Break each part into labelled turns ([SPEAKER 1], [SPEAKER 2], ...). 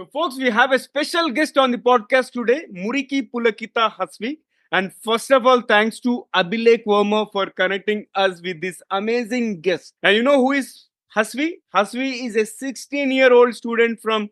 [SPEAKER 1] So, folks, we have a special guest on the podcast today, Muriki Pulakita Hasvi. And first of all, thanks to Abhilekh Verma for connecting us with this amazing guest. And you know who is Hasvi? Hasvi is a 16-year-old student from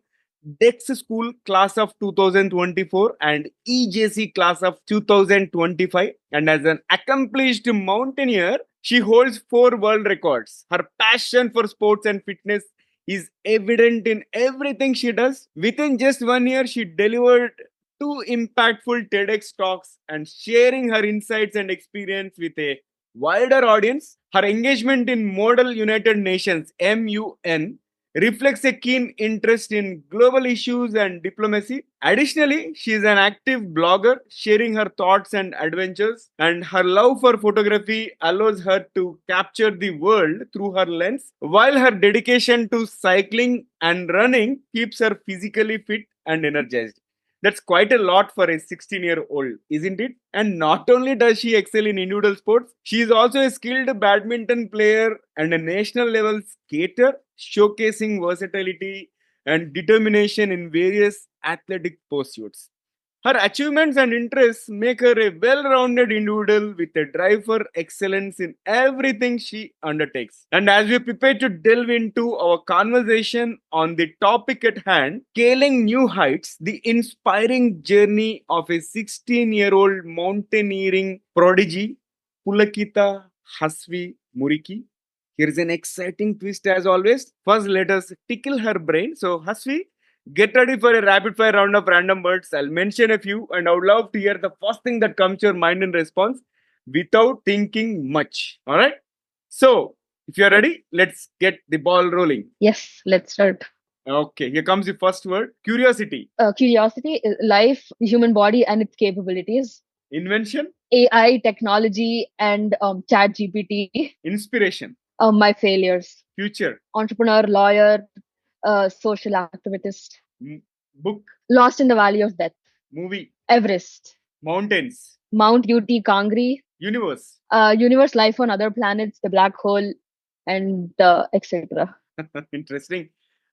[SPEAKER 1] Dex School class of 2024 and EJC class of 2025. And as an accomplished mountaineer, she holds 4 world records. Her passion for sports and fitness is evident in everything she does. Within just 1 year, she delivered 2 impactful TEDx talks and sharing her insights and experience with a wider audience. Her engagement in Model United Nations (MUN) reflects a keen interest in global issues and diplomacy. Additionally, she is an active blogger sharing her thoughts and adventures, and her love for photography allows her to capture the world through her lens, while her dedication to cycling and running keeps her physically fit and energized. That's quite a lot for a 16-year-old, isn't it? And not only does she excel in individual sports, she is also a skilled badminton player and a national level skater, showcasing versatility and determination in various athletic pursuits. Her achievements and interests make her a well rounded individual with a drive for excellence in everything she undertakes. And as we prepare to delve into our conversation on the topic at hand, scaling new heights, the inspiring journey of a 16-year-old mountaineering prodigy, Pulakita Hasvi Muriki. Here's an exciting twist as always. First, let us tickle her brain. So, Hasvi, get ready for a rapid fire round of random words. I'll mention a few and I would love to hear the first thing that comes to your mind in response without thinking much. All right? So, if you're ready, let's get the ball rolling.
[SPEAKER 2] Yes, let's start.
[SPEAKER 1] Okay, here comes the first word, curiosity.
[SPEAKER 2] Curiosity, life, human body, and its capabilities.
[SPEAKER 1] Invention.
[SPEAKER 2] AI, technology, and Chat GPT.
[SPEAKER 1] Inspiration.
[SPEAKER 2] My failures.
[SPEAKER 1] Future.
[SPEAKER 2] Entrepreneur, lawyer, social activist.
[SPEAKER 1] Book.
[SPEAKER 2] Lost in the Valley of Death.
[SPEAKER 1] Movie.
[SPEAKER 2] Everest.
[SPEAKER 1] Mountains.
[SPEAKER 2] Mount Uti, Kangri.
[SPEAKER 1] Universe.
[SPEAKER 2] Universe, life on other planets, the black hole, and etc.
[SPEAKER 1] Interesting.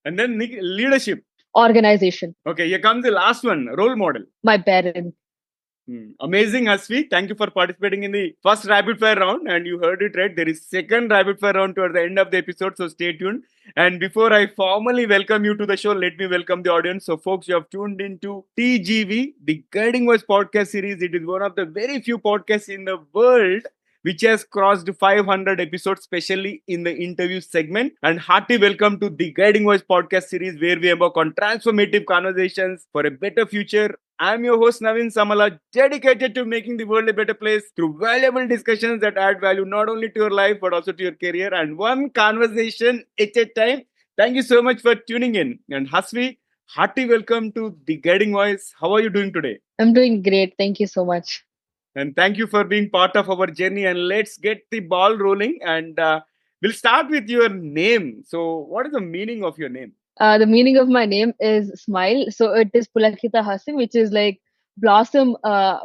[SPEAKER 1] And then leadership.
[SPEAKER 2] Organization.
[SPEAKER 1] Okay, here comes the last one, role model.
[SPEAKER 2] My parents.
[SPEAKER 1] Amazing, Hasvi. Thank you for participating in the first rapid fire round. And you heard it right. There is second rapid fire round toward the end of the episode. So stay tuned. And before I formally welcome you to the show, let me welcome the audience. So, folks, you have tuned into TGV, the Guiding Voice podcast series. It is one of the very few podcasts in the world which has crossed 500 episodes, especially in the interview segment. And hearty welcome to the Guiding Voice podcast series, where we embark on transformative conversations for a better future. I'm your host, Naveen Samala, dedicated to making the world a better place through valuable discussions that add value not only to your life, but also to your career, and one conversation at a time. Thank you so much for tuning in. And Hasvi, hearty welcome to the Guiding Voice. How are you doing today?
[SPEAKER 2] I'm doing great. Thank you so much.
[SPEAKER 1] And thank you for being part of our journey. And let's get the ball rolling. And we'll start with your name. So, what is the meaning of your name?
[SPEAKER 2] The meaning of my name is smile. So it is Pulakita Hasvi, which is like blossom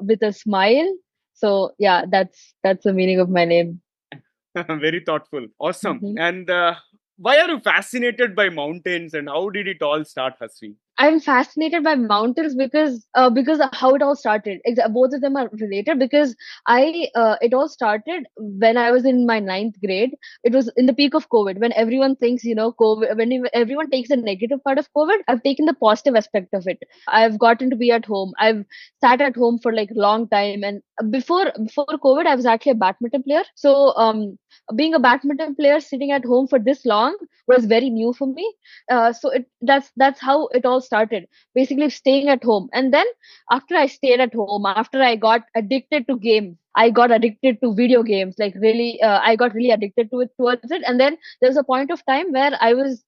[SPEAKER 2] with a smile. So yeah, that's the meaning of my name.
[SPEAKER 1] Very thoughtful. Awesome.
[SPEAKER 2] Mhm.
[SPEAKER 1] And why are you fascinated by mountains and how did it all start, Hasvi?
[SPEAKER 2] I'm fascinated by mountains because of how it all started. Both of them are related because I it all started when I was in my ninth grade. It was in the peak of COVID when everyone thinks COVID. Everyone takes the negative part of COVID, I've taken the positive aspect of it. I've gotten to be at home. I've sat at home for like a long time, and before COVID, I was actually a badminton player. So being a badminton player sitting at home for this long was very new for me. So that's how it all started, basically staying at home. And then after I stayed at home, after I got addicted to games, I got addicted to video games, like really I got really addicted to it towards it. And then there was a point of time where I was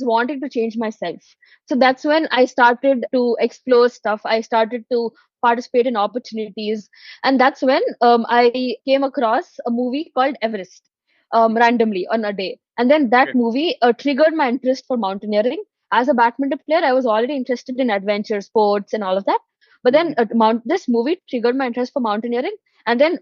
[SPEAKER 2] wanting to change myself. So that's when I started to explore stuff. I started to participate in opportunities, and that's when I came across a movie called Everest randomly on a day. And then that movie triggered my interest for mountaineering. As a badminton player, I was already interested in adventure sports and all of that. But then this movie triggered my interest for mountaineering. And then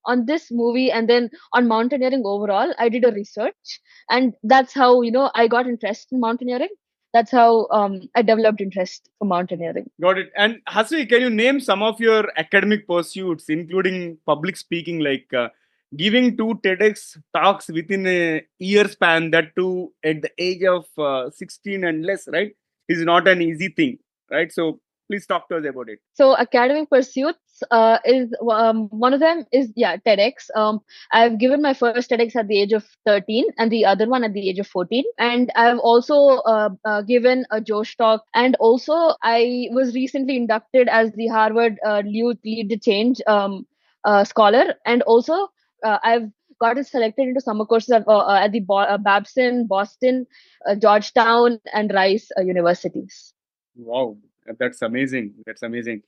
[SPEAKER 2] on this movie and then on mountaineering overall, I did a research. And that's how, I got interested in mountaineering. that's how I developed interest for mountaineering.
[SPEAKER 1] Got it. And Hasvi, can you name some of your academic pursuits, including public speaking, like giving two TEDx talks within a year span, that too at the age of 16 and less, right? Is not an easy thing, right? So please talk to us about it.
[SPEAKER 2] So academic pursuits is one of them is TEDx. I've given my first TEDx at the age of 13 and the other one at the age of 14. And I've also given a Josh talk. And also I was recently inducted as the Harvard Youth Lead the Change scholar. And also I've gotten selected into summer courses at the Babson, Boston, Georgetown, and Rice universities.
[SPEAKER 1] Wow, that's amazing. That's amazing.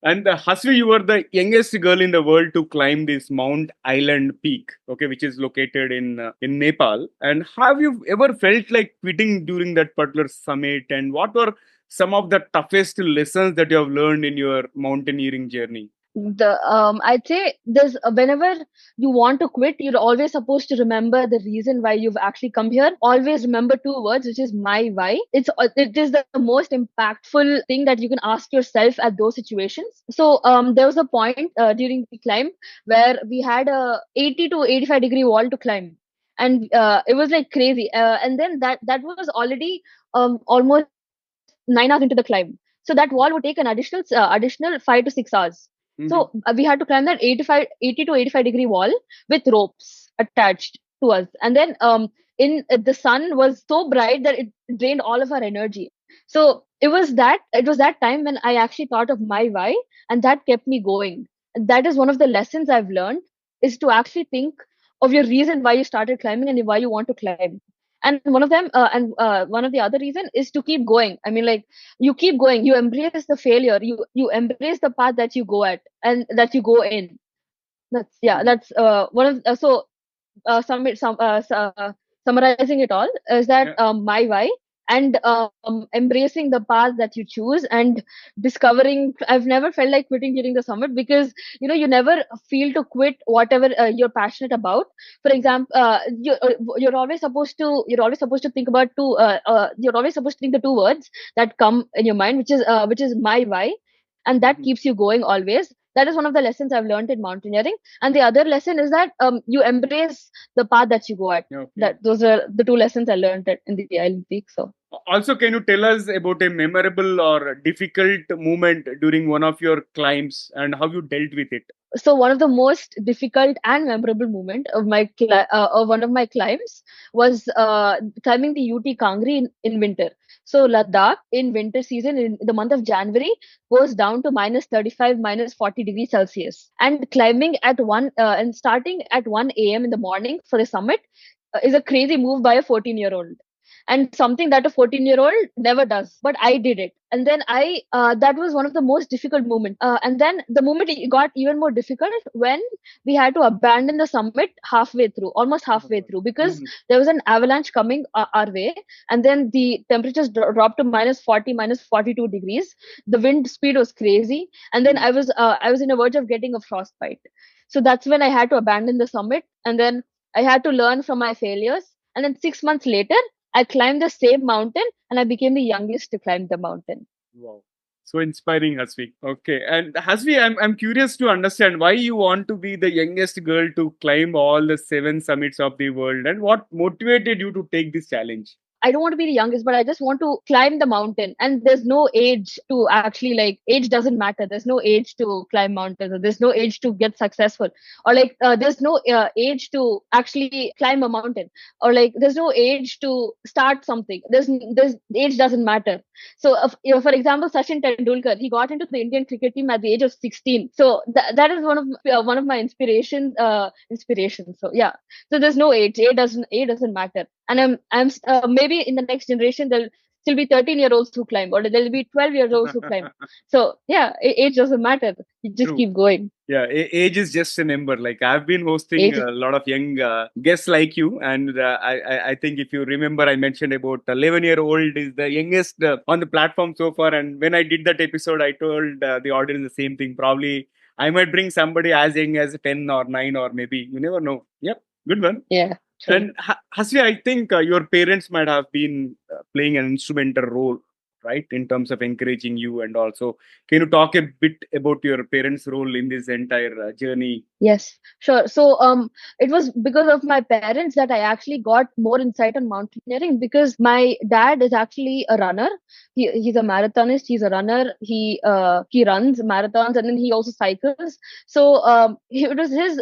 [SPEAKER 1] And Hasvi, you were the youngest girl in the world to climb this Mount Island peak, okay, which is located in Nepal. And have you ever felt like quitting during that particular summit? And what were some of the toughest lessons that you have learned in your mountaineering journey?
[SPEAKER 2] The I'd say there's whenever you want to quit, you're always supposed to remember the reason why you've actually come here. Always remember two words, which is my why. It is the most impactful thing that you can ask yourself at those situations. So there was a point during the climb where we had a 80 to 85-degree wall to climb, and it was like crazy. And then that was already almost 9 hours into the climb. So that wall would take an additional 5 to 6 hours. So we had to climb that 80 to 85-degree wall with ropes attached to us. And then in the sun was so bright that it drained all of our energy. So it was that time when I actually thought of my why, and that kept me going. And that is one of the lessons I've learned, is to actually think of your reason why you started climbing and why you want to climb. And one of the other reason is to keep going. I mean, like, you keep going, you embrace the failure, you embrace the path that you go at and that you go in. That's one of so summarizing it all is that my why, and embracing the path that you choose, and discovering. I've never felt like quitting during the summit, because you never feel to quit whatever you're passionate about. For example, you're always supposed to think about you're always supposed to think the two words that come in your mind, which is my why, and that keeps you going always. That is one of the lessons I've learned in mountaineering. And the other lesson is that you embrace the path that you go at.
[SPEAKER 1] Okay.
[SPEAKER 2] That those are the two lessons I learned in the Island Peak. So
[SPEAKER 1] Also, can you tell us about a memorable or difficult moment during one of your climbs and how you dealt with it?
[SPEAKER 2] one of the most difficult and memorable moment of one of my climbs was climbing the UT Kangri in winter. So Ladakh in winter season, in the month of January, goes down to minus 35, minus 40 degrees Celsius. And climbing at and starting at 1 a.m. in the morning for the summit is a crazy move by a 14-year-old, and something that a 14-year-old never does, but I did it. And then that was one of the most difficult moments. And then the moment it got even more difficult when we had to abandon the summit almost halfway through, because there was an avalanche coming our way. And then the temperatures dropped to minus 40, minus 42 degrees. The wind speed was crazy. And then I was in a verge of getting a frostbite. So that's when I had to abandon the summit. And then I had to learn from my failures. And then 6 months later, I climbed the same mountain, and I became the youngest to climb the mountain.
[SPEAKER 1] Wow. So inspiring, Hasvi. Okay. And Hasvi, I'm curious to understand why you want to be the youngest girl to climb all the 7 summits of the world, and what motivated you to take this challenge?
[SPEAKER 2] I don't want to be the youngest, but I just want to climb the mountain. And there's no age to actually, like, age doesn't matter. There's no age to climb mountains, or there's no age to get successful, or like there's no age to actually climb a mountain, or like there's no age to start something. There's age doesn't matter. So, for example, Sachin Tendulkar, he got into the Indian cricket team at the age of 16. So that is one of my inspirations. So yeah, so there's no age. Age doesn't matter. And I'm maybe in the next generation there'll still be 13-year-olds who climb, or there'll be 12-year-olds who climb. So yeah, age doesn't matter. You just
[SPEAKER 1] True.
[SPEAKER 2] keep going.
[SPEAKER 1] Yeah, age is just a number. Like, I've been hosting
[SPEAKER 2] Age.
[SPEAKER 1] a lot of young guests like you, and I think if you remember, I mentioned about 11-year-old is the youngest on the platform so far. And when I did that episode, I told the audience the same thing. Probably I might bring somebody as young as 10 or 9, or maybe, you never know. Yep, good one.
[SPEAKER 2] Yeah. true.
[SPEAKER 1] And Hasvi, I think your parents might have been playing an instrumental role, right, in terms of encouraging you. And also, can you talk a bit about your parents' role in this entire journey?
[SPEAKER 2] Yes, sure. So, it was because of my parents that I actually got more insight on mountaineering because my dad is actually a runner. He's a marathonist. He's a runner. He runs marathons and then he also cycles. So, it was his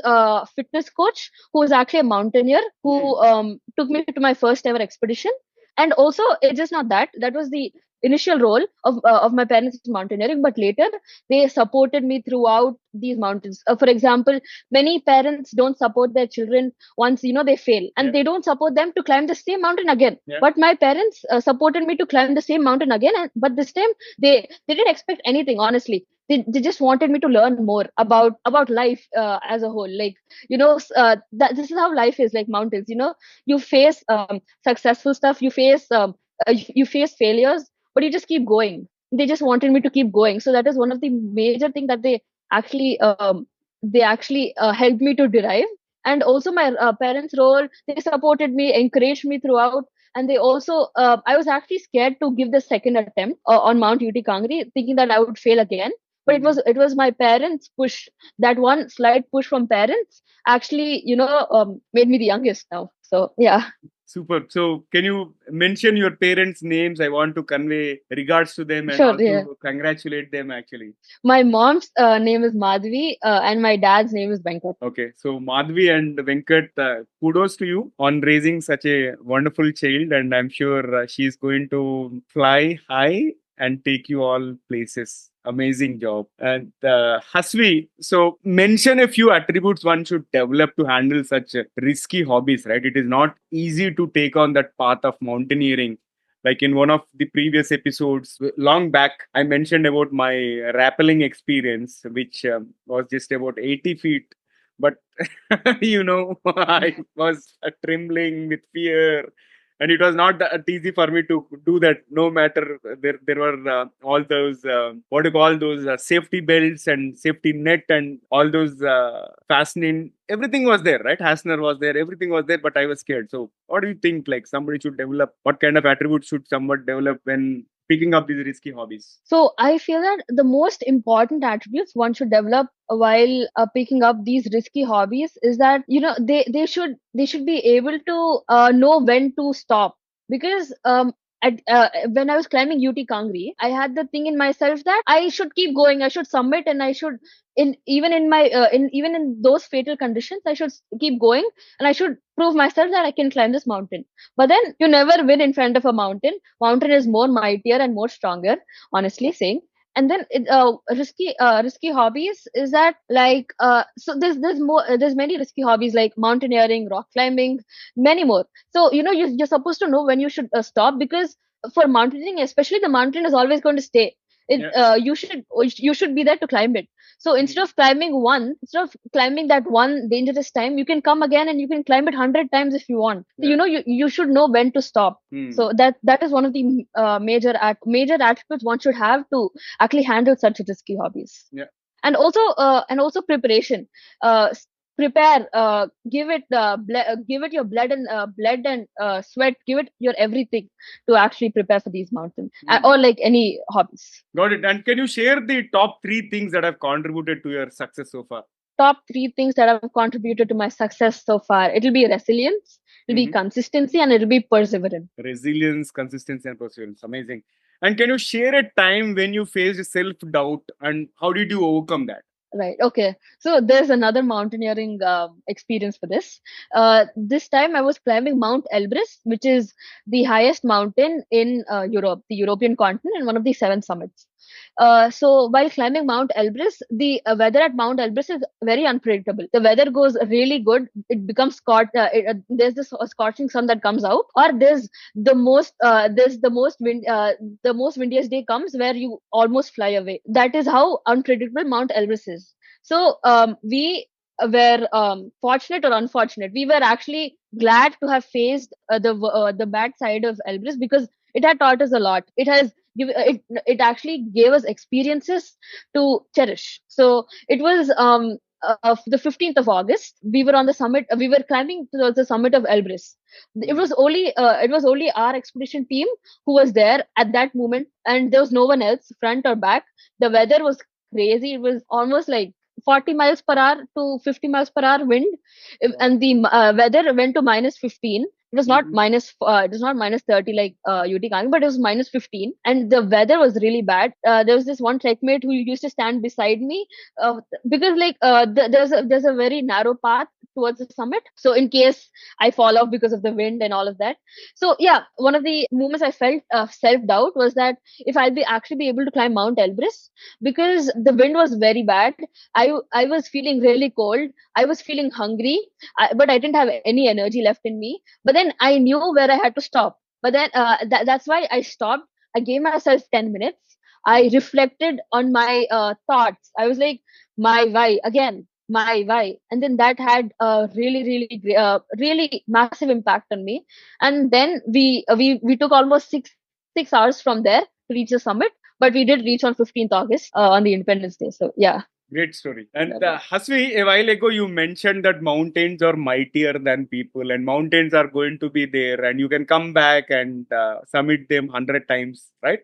[SPEAKER 2] fitness coach who was actually a mountaineer
[SPEAKER 1] Hmm.
[SPEAKER 2] who took me to my first ever expedition. And also, it's just not that. That was the initial role of my parents in mountaineering, but later they supported me throughout these mountains. For example, many parents don't support their children once they fail,
[SPEAKER 1] Yeah.
[SPEAKER 2] and they don't support them to climb the same mountain again.
[SPEAKER 1] Yeah.
[SPEAKER 2] But my parents supported me to climb the same mountain again, but this time they didn't expect anything, honestly. They just wanted me to learn more about life as a whole, like that this is how life is, like mountains. You face successful stuff, you face failures, but you just keep going. They just wanted me to keep going, so that is one of the major thing that actually they actually helped me to derive. And also my parents role, they supported me, encouraged me throughout. And they also I was actually scared to give the second attempt on Mount Uti Kangri, thinking that I would fail again. But
[SPEAKER 1] Mhm.
[SPEAKER 2] it was my parents push, that one slight push from parents actually made me the youngest now. So yeah.
[SPEAKER 1] Super. So, can you mention your parents' names? I want to convey regards to them and
[SPEAKER 2] Sure, yeah.
[SPEAKER 1] also congratulate them actually.
[SPEAKER 2] My mom's name is Madhvi, and my dad's name is Venkat.
[SPEAKER 1] Okay, so Madhvi and Venkat, kudos to you on raising such a wonderful child, and I'm sure she's going to fly high and take you all places. Amazing job. And Hasvi, so mention a few attributes one should develop to handle such risky hobbies, right? It is not easy to take on that path of mountaineering. Like in one of the previous episodes long back, I mentioned about my rappelling experience, which was just about 80 feet. But I was trembling with fear, and it was not that easy for me to do that. No matter there were all those what do you call those safety belts and safety net and all those fastening. Everything was there, right? Hastener was there. Everything was there, but I was scared. So, what do you think? Like somebody should develop. What kind of attributes should someone develop when picking up these risky hobbies?
[SPEAKER 2] So I feel that the most important attributes one should develop while picking up these risky hobbies is that they should be able to know when to stop. Because when I was climbing UT Kangri, I had the thing in myself that I should keep going, I should submit, and I should, in even in my in even in those fatal conditions, I should keep going, and I should prove myself that I can climb this mountain. But then you never win in front of a mountain. Mountain is more mightier and more stronger, honestly saying. And then risky hobbies is that, like, so there's many risky hobbies like mountaineering, rock climbing, many more. So you're supposed to know when you should stop, because for mountaineering especially, the mountain is always going to stay.
[SPEAKER 1] Yeah.
[SPEAKER 2] You should be there to climb it. So instead of climbing that one dangerous time, you can come again and you can climb it 100 times if you want. So,
[SPEAKER 1] Yeah.
[SPEAKER 2] you should know when to stop.
[SPEAKER 1] Hmm.
[SPEAKER 2] So that is one of the major attributes one should have to actually handle such risky hobbies.
[SPEAKER 1] Yeah.
[SPEAKER 2] And also preparation. Prepare, give it your blood and sweat, give it your everything to actually prepare for these mountains,
[SPEAKER 1] Hmm.
[SPEAKER 2] or like any hobbies.
[SPEAKER 1] Got it. And can you share the top three things that have contributed to your success so far?
[SPEAKER 2] Top three things that have contributed to my success so far: it'll be resilience, it'll be
[SPEAKER 1] Mhm.
[SPEAKER 2] consistency, and it'll be perseverance.
[SPEAKER 1] Resilience, consistency, and perseverance. Amazing. And can you share a time when you faced self doubt and how did you overcome that?
[SPEAKER 2] Right. Okay. So there's another mountaineering experience for this. This time I was climbing Mount Elbrus, which is the highest mountain in Europe, the European continent, and one of the seven summits. So while climbing Mount Elbrus, the weather at Mount Elbrus is very unpredictable. The weather goes really good. It becomes there's this scorching sun that comes out, or there's the most windiest day comes where you almost fly away. That is how unpredictable Mount Elbrus is. So we were fortunate or unfortunate. We were actually glad to have faced the bad side of Elbrus, because it had taught us a lot. It actually gave us experiences to cherish. So it was the 15th of August. We were on the summit. We were climbing towards the summit of Elbrus. It was only our expedition team who was there at that moment, and there was no one else, front or back. The weather was crazy. It was almost like 40 miles per hour to 50 miles per hour wind, and the weather went to minus 15. It was not
[SPEAKER 1] Mhm.
[SPEAKER 2] it was not minus 30 like UT Kangi, but it was minus 15, and the weather was really bad. There was this one trekmate who used to stand beside me, because there's a very narrow path towards the summit. So in case I fall off because of the wind and all of that. So yeah, one of the moments I felt self doubt was that if I'll be actually be able to climb Mount Elbrus, because the wind was very bad. I was feeling really cold. I was feeling hungry, but I didn't have any energy left in me. But then I knew where I had to stop. But then that's why I stopped. I gave myself 10 minutes. I reflected on my thoughts. I was like, my why again, my why, and then that had a really massive impact on me. And then we took almost 6 hours from there to reach the summit, but we did reach on 15th August on the Independence Day. So yeah.
[SPEAKER 1] Great story. And
[SPEAKER 2] That was.
[SPEAKER 1] Hasvi, a while ago you mentioned that mountains are mightier than people, and mountains are going to be there, and you can come back and summit them 100 times, right?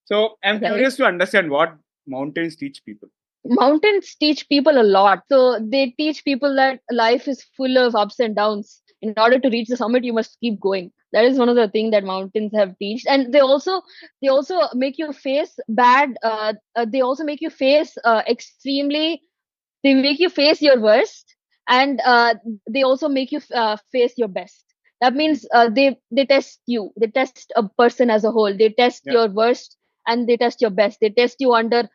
[SPEAKER 1] So I'm
[SPEAKER 2] Right.
[SPEAKER 1] curious to understand what mountains teach people.
[SPEAKER 2] Mountains teach people a lot. So they teach people that life is full of ups and downs. In order to reach the summit, you must keep going. That is one of the things that mountains have taught. And they also make you face bad. They also make you face extremely. They make you face your worst, and they also make you face your best. That means they test you. They test a person as a whole. They test
[SPEAKER 1] Yeah,
[SPEAKER 2] your worst and they test your best. They test you under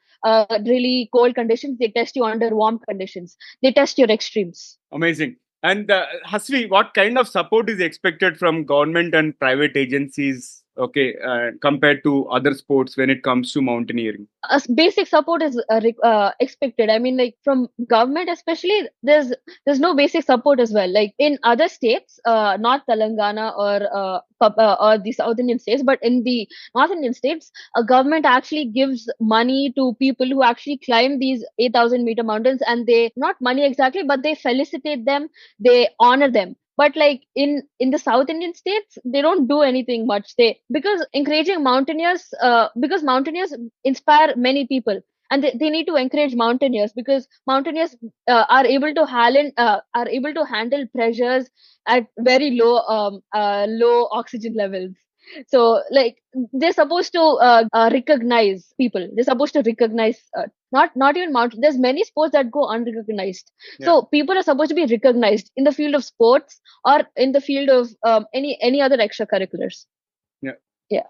[SPEAKER 2] really cold conditions. They test you under warm conditions. They test your extremes.
[SPEAKER 1] amazing. And Hasvi, what kind of support is expected from government and private agencies? Okay, compared to other sports when it comes to mountaineering.
[SPEAKER 2] Basic support is expected. I mean, like from government especially, there's no basic support as well. Like in other states, not Telangana or the South Indian states, but in the North Indian states, a government actually gives money to people who actually climb these 8,000-meter mountains, and they, not money exactly, but they felicitate them, they honor them. But like in the South Indian states, they don't do anything much. They, because encouraging mountaineers, because mountaineers inspire many people, and they need to encourage mountaineers, because mountaineers are able to handle pressures at very low oxygen levels. So like they're supposed to recognize people. They're supposed to recognize, not even mountain. There's many sports that go unrecognized.
[SPEAKER 1] Yeah.
[SPEAKER 2] So people are supposed to be recognized in the field of sports or in the field of any other extracurriculars.
[SPEAKER 1] Yeah.
[SPEAKER 2] Yeah.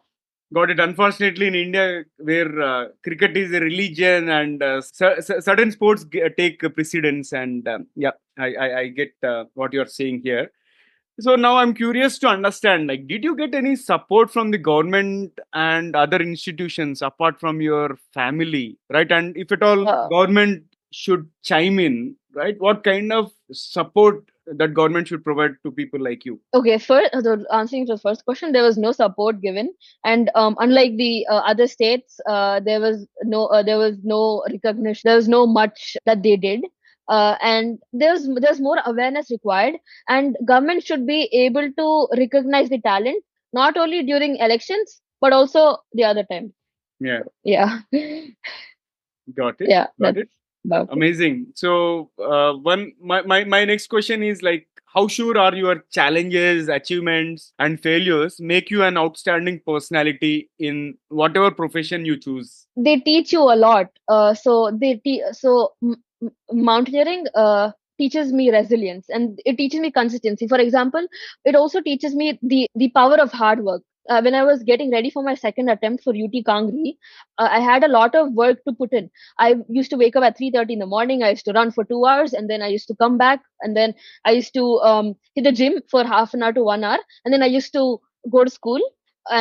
[SPEAKER 1] Got it. Unfortunately, in India, where cricket is a religion and certain sports take precedence, and yeah, I get what you're saying here. So now I'm curious to understand, like, did you get any support from the government and other institutions apart from your family, right? And if at all
[SPEAKER 2] Uh,
[SPEAKER 1] government should chime in, right? What kind of support that government should provide to people like you?
[SPEAKER 2] Okay, first, answering to the first question, there was no support given, and unlike the other states, there was no recognition, there was no much that they did, and there's more awareness required, and government should be able to recognize the talent not only during elections but also the other time.
[SPEAKER 1] Yeah,
[SPEAKER 2] Yeah,
[SPEAKER 1] got it,
[SPEAKER 2] yeah,
[SPEAKER 1] got
[SPEAKER 2] that's
[SPEAKER 1] it.
[SPEAKER 2] about it.
[SPEAKER 1] Amazing. So, one my next question is like, how sure are your challenges, achievements, and failures make you an outstanding personality in whatever profession you choose?
[SPEAKER 2] They teach you a lot. Mountaineering teaches me resilience, and it teaches me consistency. For example, it also teaches me the power of hard work. When I was getting ready for my second attempt for UT Kangri, I had a lot of work to put in. I used to wake up at 3:30 in the morning. I used to run for 2 hours, and then I used to come back, and then I used to hit the gym for half an hour to 1 hour, and then I used to go to school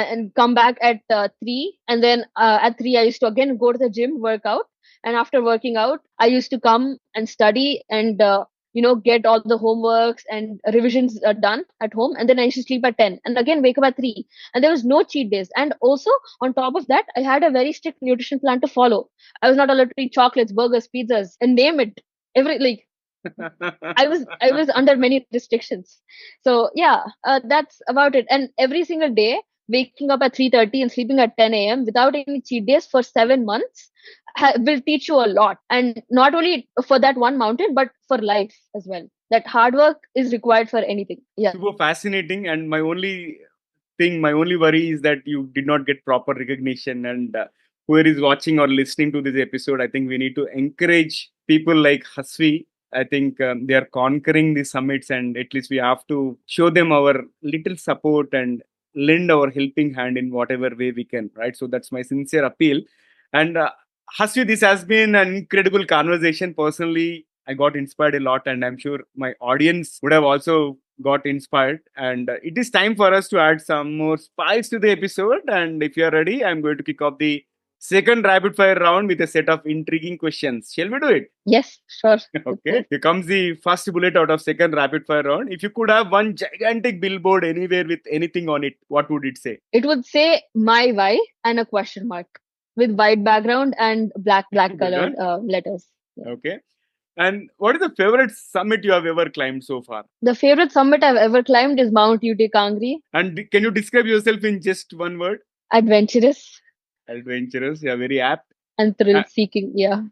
[SPEAKER 2] and come back at 3, and then at 3 I used to again go to the gym, work out, and after working out I used to come and study and get all the homeworks and revisions done at home, and then I used to sleep at 10 and again wake up at 3, and there was no cheat days. And also on top of that, I had a very strict nutrition plan to follow. I was not allowed to eat chocolates, burgers, pizzas, and name it, every like I was under many restrictions. So yeah, that's about it. And every single day, waking up at 3:30 and sleeping at 10 a.m. without any cheat days for 7 months will teach you a lot. And not only for that one mountain, but for life as well. That hard work is required for anything. Yeah.
[SPEAKER 1] Super fascinating. And my only worry is that you did not get proper recognition. And whoever is watching or listening to this episode, I think we need to encourage people like Hasvi. I think they are conquering the summits, and at least we have to show them our little support and lend our helping hand in whatever way we can, right? So that's my sincere appeal. And Hasvi, this has been an incredible conversation. Personally, I got inspired a lot, and I'm sure my audience would have also got inspired. And it is time for us to add some more spice to the episode. And if you're ready, I'm going to kick off the second rapid fire round with a set of intriguing questions. Shall we do it?
[SPEAKER 2] Yes, sure.
[SPEAKER 1] Okay. Here comes the first bullet out of second rapid fire round. If you could have one gigantic billboard anywhere with anything on it, what would it say?
[SPEAKER 2] It would say my why and a question mark with white background and black
[SPEAKER 1] Good
[SPEAKER 2] colored
[SPEAKER 1] one.
[SPEAKER 2] letters. Yeah.
[SPEAKER 1] Okay. And what is the favorite summit you have ever climbed so far?
[SPEAKER 2] The favorite summit I've ever climbed is Mount Kangri.
[SPEAKER 1] And can you describe yourself in just one word?
[SPEAKER 2] Adventurous
[SPEAKER 1] Adventurous. Yeah, very apt.
[SPEAKER 2] and thrill seeking. Yeah.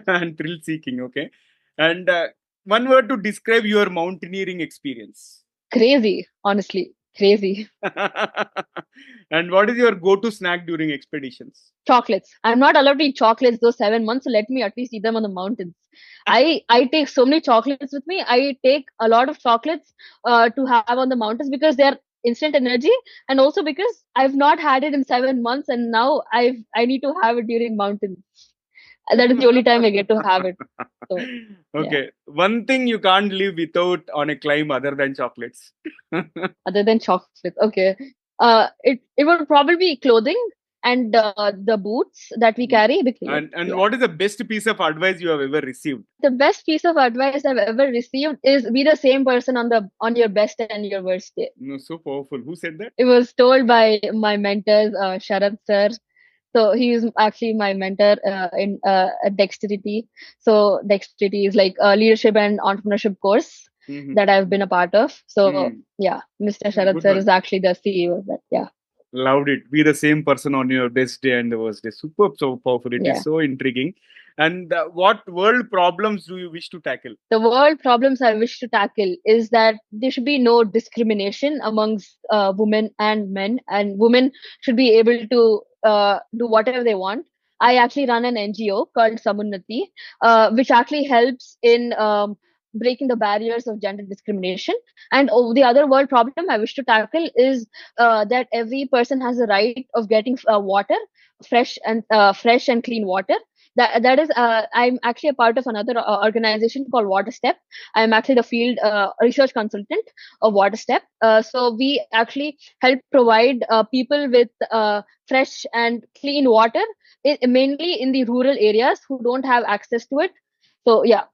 [SPEAKER 1] And thrill seeking. Okay. And one word to describe your mountaineering experience.
[SPEAKER 2] Crazy, honestly. Crazy.
[SPEAKER 1] And what is your go-to snack during expeditions?
[SPEAKER 2] Chocolates. I'm not allowed to eat chocolates those 7 months, so let me at least eat them on the mountains. I take so many chocolates with me. I take a lot of chocolates to have on the mountains because they're instant energy, and also because I've not had it in 7 months, and now I need to have it during mountains. That is the only time I get to have it. So yeah.
[SPEAKER 1] Okay. One thing you can't live without on a climb other than chocolates.
[SPEAKER 2] Other than chocolates, okay. It would probably be clothing and the boots that we carry. Because,
[SPEAKER 1] And
[SPEAKER 2] yeah.
[SPEAKER 1] what is the best piece of advice you have ever received?
[SPEAKER 2] The best piece of advice I've ever received is be the same person on your best and your worst day.
[SPEAKER 1] No, so powerful. Who said that?
[SPEAKER 2] It was told by my mentors, Sharad sir. So he is actually my mentor in Dexterity. So Dexterity is like a leadership and entrepreneurship course that I've been a part of. So yeah, Mr. Sharad
[SPEAKER 1] Good
[SPEAKER 2] sir
[SPEAKER 1] one.
[SPEAKER 2] is actually the CEO of that. Yeah.
[SPEAKER 1] Loved it. Be the same person on your best day and the worst day. Superb, so powerful. It
[SPEAKER 2] Yeah.
[SPEAKER 1] is so intriguing. And what world problems do you wish to tackle?
[SPEAKER 2] The world problems I wish to tackle is that there should be no discrimination amongst women and men, and women should be able to do whatever they want. I actually run an NGO called Samunnati, which actually helps in breaking the barriers of gender discrimination. And the other world problem I wish to tackle is that every person has the right of getting water, fresh and clean water. That is I'm actually a part of another organization called Water Step. I'm actually the field research consultant of Water Step. So we actually help provide people with fresh and clean water, mainly in the rural areas who don't have access to it. So yeah,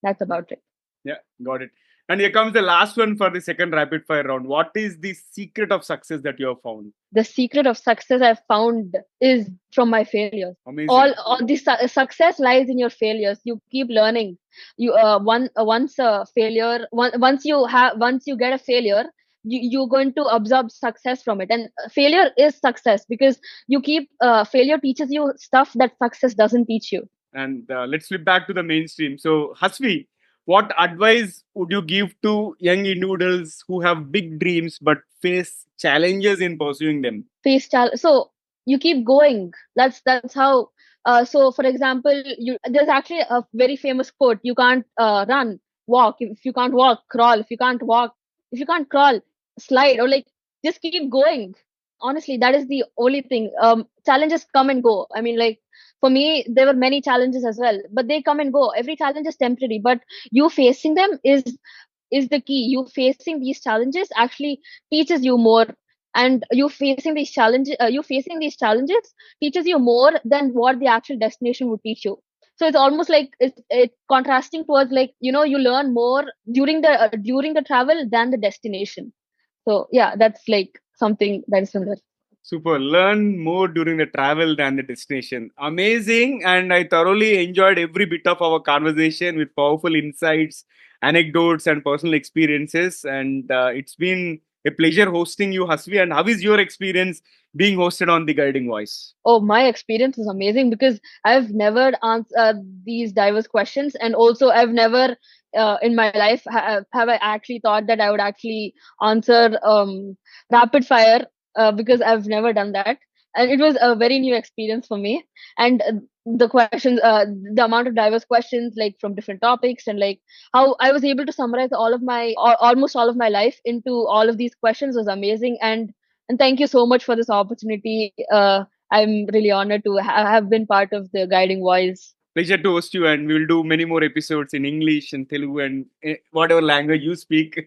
[SPEAKER 2] that's about it.
[SPEAKER 1] Yeah, got it. And here comes the last one for the second rapid fire round. What is the secret of success that you have found?
[SPEAKER 2] The secret of success I've found is from my failures.
[SPEAKER 1] Amazing.
[SPEAKER 2] All the success lies in your failures. You keep learning. You once a failure, once you get a failure, you're going to absorb success from it. And failure is success because you keep failure teaches you stuff that success doesn't teach you.
[SPEAKER 1] And let's flip back to the mainstream. So, Hasvi, what advice would you give to young individuals who have big dreams but face challenges in pursuing them?
[SPEAKER 2] Face challenge. So you keep going. That's how. So for example, there's actually a very famous quote: "You can't run, walk. If you can't walk, crawl. If you can't walk, if you can't crawl, slide." Or like just keep going. Honestly, that is the only thing. Challenges come and go. I mean, like for me, there were many challenges as well, but they come and go. Every challenge is temporary, but you facing them is the key. You facing these challenges actually teaches you more, and you facing these challenges teaches you more than what the actual destination would teach you. So it's almost like it's contrasting towards, like, you learn more during the travel than the destination. So yeah, that's like something that is similar.
[SPEAKER 1] Super. Learn more during the travel than the destination. Amazing. And I thoroughly enjoyed every bit of our conversation with powerful insights, anecdotes, and personal experiences. And it's been a pleasure hosting you, Hasvi. And how is your experience being hosted on the Guiding Voice?
[SPEAKER 2] Oh, my experience is amazing because I've never answered these diverse questions, and also I've never in my life have I actually thought that I would actually answer rapid fire because I've never done that, and it was a very new experience for me. And the questions, the amount of diverse questions, like from different topics, and like how I was able to summarize almost all of my life into all of these questions was amazing. And thank you so much for this opportunity. I'm really honored to have been part of the Guiding Voice.
[SPEAKER 1] Pleasure to host you, and we will do many more episodes in English and Telugu and whatever language you speak.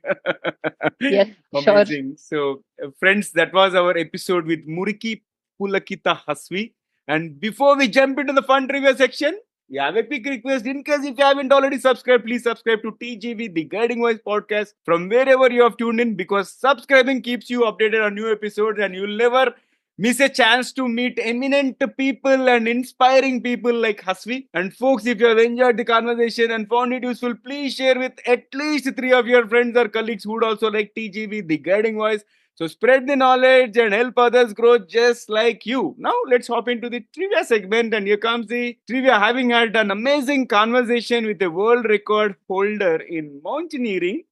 [SPEAKER 2] Yes, sure.
[SPEAKER 1] Amazing. So, friends, that was our episode with Muriki Pulakita Hasvi. And before we jump into the fun trivia section, we have a quick request. In case if you haven't already subscribed, please subscribe to TGV, the Guiding Voice podcast, from wherever you have tuned in, because subscribing keeps you updated on new episodes and you'll never miss a chance to meet eminent people and inspiring people like Hasvi. And folks, if you have enjoyed the conversation and found it useful, please share with at least three of your friends or colleagues who would also like TGV, the Guiding Voice. So spread the knowledge and help others grow just like you. Now let's hop into the trivia segment. And here comes the trivia. Having had an amazing conversation with a world record holder in mountaineering,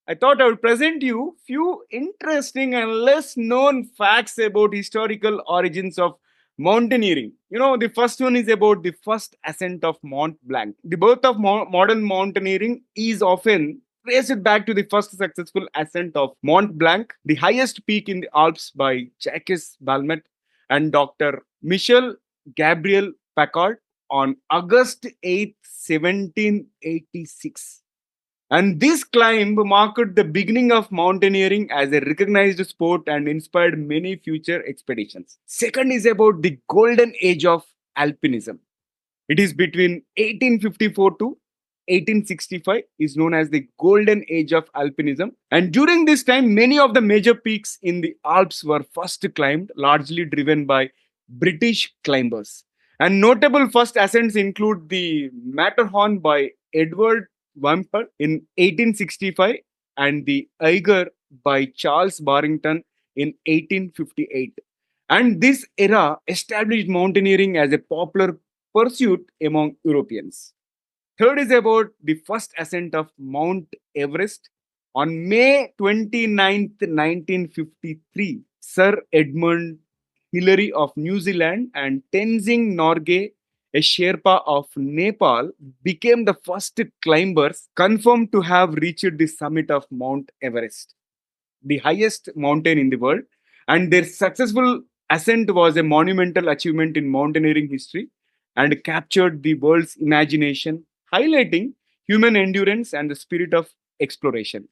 [SPEAKER 1] I thought I would present you few interesting and less known facts about historical origins of mountaineering. The first one is about the first ascent of Mont Blanc. The birth of modern mountaineering is often traced back to the first successful ascent of Mont Blanc, the highest peak in the Alps, by Jacques Balmet and Dr. Michel Gabriel Paccard on August 8th, 1786. And this climb marked the beginning of mountaineering as a recognized sport and inspired many future expeditions. Second is about the golden age of alpinism. It is between 1854 to 1865 is known as the golden age of alpinism. And during this time, many of the major peaks in the Alps were first climbed, largely driven by British climbers. And notable first ascents include the Matterhorn by Edward Whymper in 1865 and the Eiger by Charles Barrington in 1858. And this era established mountaineering as a popular pursuit among Europeans. Third is about the first ascent of Mount Everest. On May 29th, 1953, Sir Edmund Hillary of New Zealand and Tenzing Norgay, a Sherpa of Nepal, became the first climbers confirmed to have reached the summit of Mount Everest, the highest mountain in the world. And their successful ascent was a monumental achievement in mountaineering history and captured the world's imagination, highlighting human endurance and the spirit of exploration.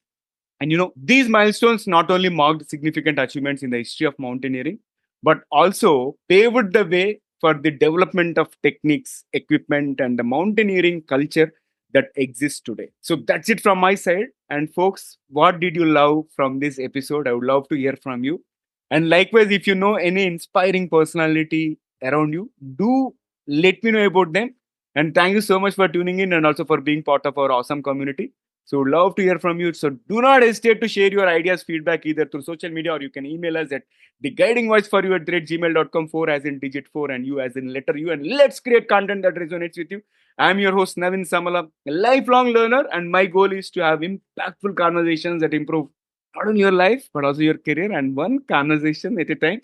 [SPEAKER 1] And these milestones not only marked significant achievements in the history of mountaineering, but also paved the way for the development of techniques, equipment, and the mountaineering culture that exists today. So that's it from my side. And folks, what did you love from this episode? I would love to hear from you. And likewise, if you know any inspiring personality around you, do let me know about them. And thank you so much for tuning in and also for being part of our awesome community. So, love to hear from you. So, do not hesitate to share your ideas, feedback either through social media, or you can email us at theguidingvoiceforyou@gmail.com, 4 as in digit 4 and you as in letter U. And let's create content that resonates with you. I'm your host, Naveen Samala, a lifelong learner, and my goal is to have impactful conversations that improve not only your life, but also your career, and one conversation at a time.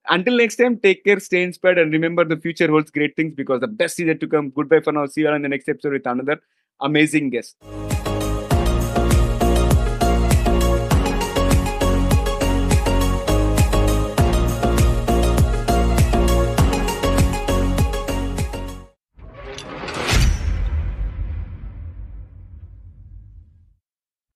[SPEAKER 1] Until next time, take care, stay inspired, and remember the future holds great things because the best is yet to come. Goodbye for now. See you all in the next episode with another amazing guest.